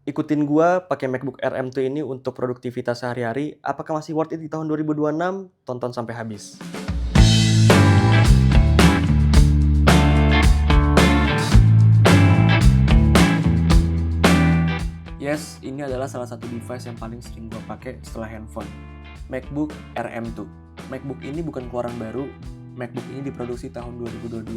Ikutin gua pakai MacBook Air M2 ini untuk produktivitas sehari-hari. Apakah masih worth it di tahun 2026? Tonton sampai habis. Yes, ini adalah salah satu device yang paling sering gua pakai setelah handphone. MacBook Air M2. MacBook ini bukan keluaran baru. MacBook ini diproduksi tahun 2022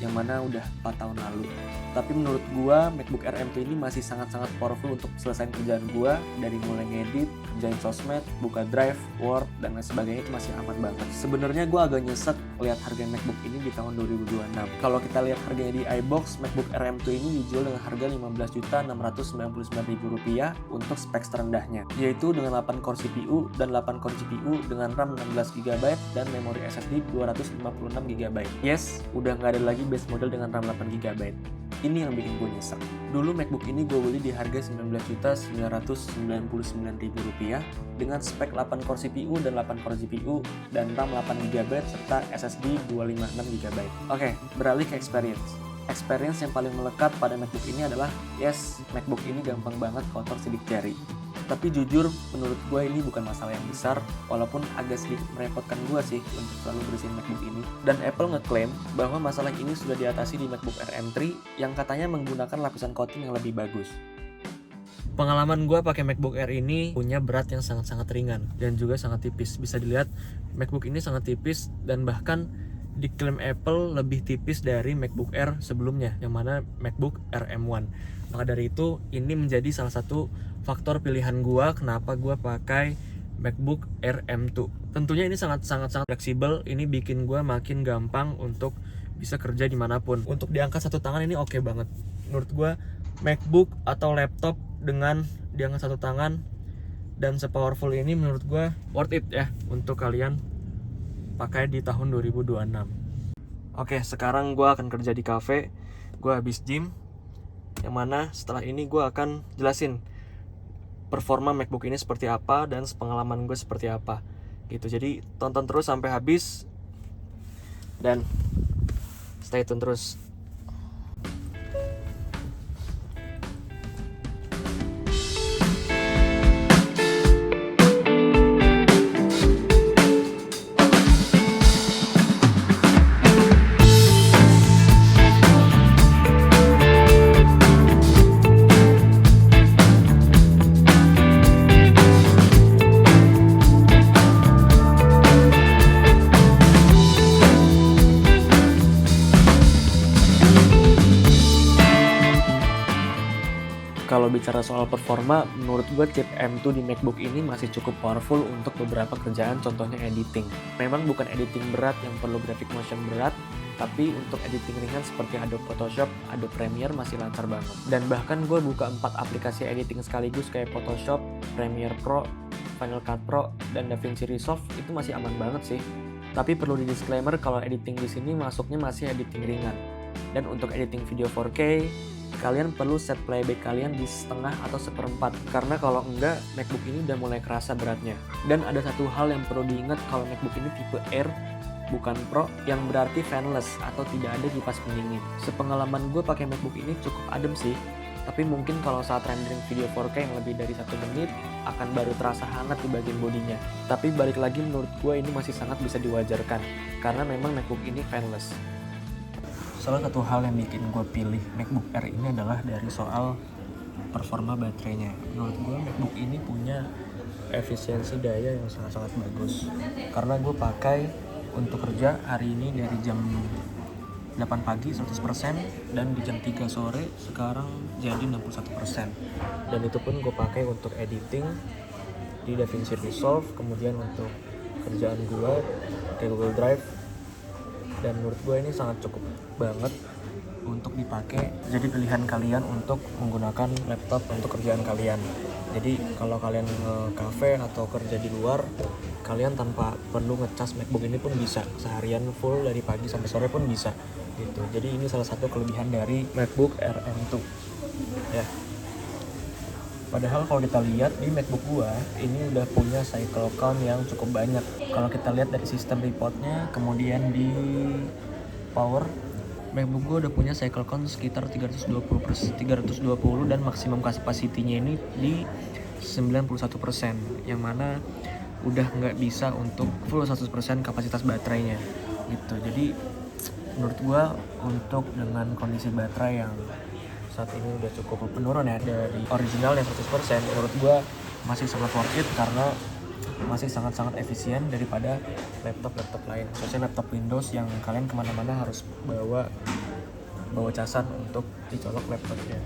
yang mana udah 4 tahun lalu. Tapi menurut gua MacBook Air M2 ini masih sangat-sangat powerful untuk selesaiin kerjaan gua, dari mulai ngedit, kerjain sosmed, buka Drive, Word, dan lain sebagainya itu masih aman banget. Sebenarnya gua agak nyesek lihat harga MacBook ini di tahun 2026. Kalau kita lihat harganya di iBox, MacBook Air M2 ini dijual dengan harga Rp15.699.000 untuk spek terendahnya, yaitu dengan 8 core CPU dan 8 core GPU dengan RAM 16GB dan memori SSD 256GB. Yes, udah nggak ada lagi base model dengan RAM 8GB. Ini yang bikin gue nyesek. Dulu MacBook ini gue beli di harga Rp19.999.000 dengan spek 8 core CPU dan 8 core GPU dan RAM 8GB serta SSD 256GB. Oke, beralih ke experience. Experience yang paling melekat pada MacBook ini adalah, yes, MacBook ini gampang banget kotor sidik jari. Tapi jujur, menurut gue ini bukan masalah yang besar, walaupun agak sedikit merepotkan gue sih untuk selalu bersihin MacBook ini. Dan Apple ngeklaim bahwa masalah ini sudah diatasi di MacBook Air M3 yang katanya menggunakan lapisan coating yang lebih bagus. Pengalaman gue pakai MacBook Air ini punya berat yang sangat-sangat ringan dan juga sangat tipis. Bisa dilihat MacBook ini sangat tipis dan bahkan diklaim Apple lebih tipis dari MacBook Air sebelumnya, yang mana MacBook Air M1. Maka dari itu, ini menjadi salah satu faktor pilihan gua kenapa gua pakai MacBook Air M2. Tentunya ini sangat fleksibel. Ini bikin gua makin gampang untuk bisa kerja dimanapun. Untuk diangkat satu tangan ini oke banget. Menurut gua MacBook atau laptop dengan diangkat satu tangan dan sepowerful ini menurut gua worth it ya untuk kalian pakai di tahun 2026. Oke, sekarang gua akan kerja di cafe. Gua habis gym, yang mana setelah ini gue akan jelasin performa MacBook ini seperti apa dan pengalaman gue seperti apa gitu. Jadi tonton terus sampai habis dan stay tune terus. Kalau bicara soal performa, menurut gue chip M2 di MacBook ini masih cukup powerful untuk beberapa kerjaan, contohnya editing. Memang bukan editing berat yang perlu graphic motion berat, tapi untuk editing ringan seperti Adobe Photoshop, Adobe Premiere masih lancar banget. Dan bahkan gue buka 4 aplikasi editing sekaligus kayak Photoshop, Premiere Pro, Final Cut Pro, dan DaVinci Resolve itu masih aman banget sih. Tapi perlu di disclaimer kalau editing di sini masuknya masih editing ringan. Dan untuk editing video 4K, kalian perlu set playback kalian di setengah atau seperempat, karena kalau enggak MacBook ini udah mulai kerasa beratnya. Dan ada satu hal yang perlu diingat kalau MacBook ini tipe Air bukan Pro, yang berarti fanless atau tidak ada kipas pendingin. Sepengalaman gue pakai MacBook ini cukup adem sih, tapi mungkin kalau saat rendering video 4K yang lebih dari 1 menit akan baru terasa hangat di bagian bodinya. Tapi balik lagi, menurut gue ini masih sangat bisa diwajarkan karena memang MacBook ini fanless. Salah satu hal yang bikin gue pilih MacBook Air ini adalah dari soal performa baterainya. Menurut gue MacBook ini punya efisiensi daya yang sangat-sangat bagus. Karena gue pakai untuk kerja hari ini dari jam 8 pagi 100% dan di jam 3 sore sekarang jadi 61%. Dan itu pun gue pakai untuk editing di DaVinci Resolve, kemudian untuk kerjaan gue di Google Drive. Dan menurut gue ini sangat cukup banget untuk dipakai jadi pilihan kalian untuk menggunakan laptop untuk kerjaan kalian. Jadi kalau kalian nge-cafe atau kerja di luar, kalian tanpa perlu ngecas MacBook ini pun bisa seharian full dari pagi sampai sore pun bisa gitu. Jadi ini salah satu kelebihan dari MacBook Air M2 ya. Padahal kalau kita lihat di MacBook gua ini udah punya cycle count yang cukup banyak. Kalau kita lihat dari sistem reportnya, kemudian di power MacBook gue udah punya cycle count sekitar 320 dan maksimum capacity-nya ini di 91%, yang mana udah nggak bisa untuk full 100% kapasitas baterainya gitu. Jadi menurut gue untuk dengan kondisi baterai yang saat ini udah cukup menurun ya dari original yang 100%, menurut gue masih sangat worth it karena masih sangat-sangat efisien daripada laptop lain, khususnya laptop Windows yang kalian kemana-mana harus bawa casan untuk dicolok laptopnya.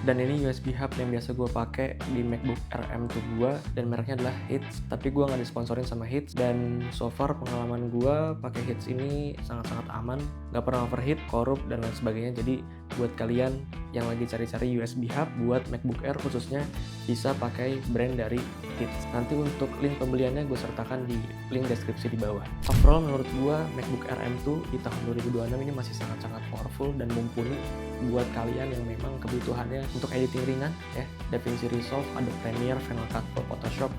Dan ini USB hub yang biasa gue pakai di MacBook Air M2 gue, dan mereknya adalah Hits, tapi gue nggak disponsorin sama Hits. Dan so far pengalaman gue pakai Hits ini sangat-sangat aman, nggak pernah overheat, korup dan lain sebagainya. Jadi buat kalian yang lagi cari-cari USB hub buat MacBook Air khususnya, bisa pakai brand dari Hits. Nanti untuk link pembeliannya gue sertakan di link deskripsi di bawah. Overall menurut gue MacBook Air M2 di tahun 2026 ini masih sangat-sangat powerful dan mumpuni buat kalian yang memang kebutuhannya untuk editing ringan ya, DaVinci Resolve, Adobe Premiere, Final Cut Pro, Photoshop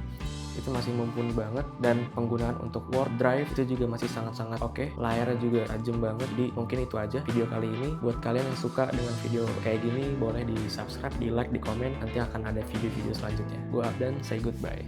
itu masih mumpuni banget, dan penggunaan untuk Word Drive itu juga masih sangat-sangat oke. Layarnya juga tajam banget. Jadi mungkin itu aja video kali ini. Buat kalian yang suka dengan video kayak gini, boleh di subscribe, di like, di komen. Nanti akan ada video-video selanjutnya. Gue Abdan, say goodbye.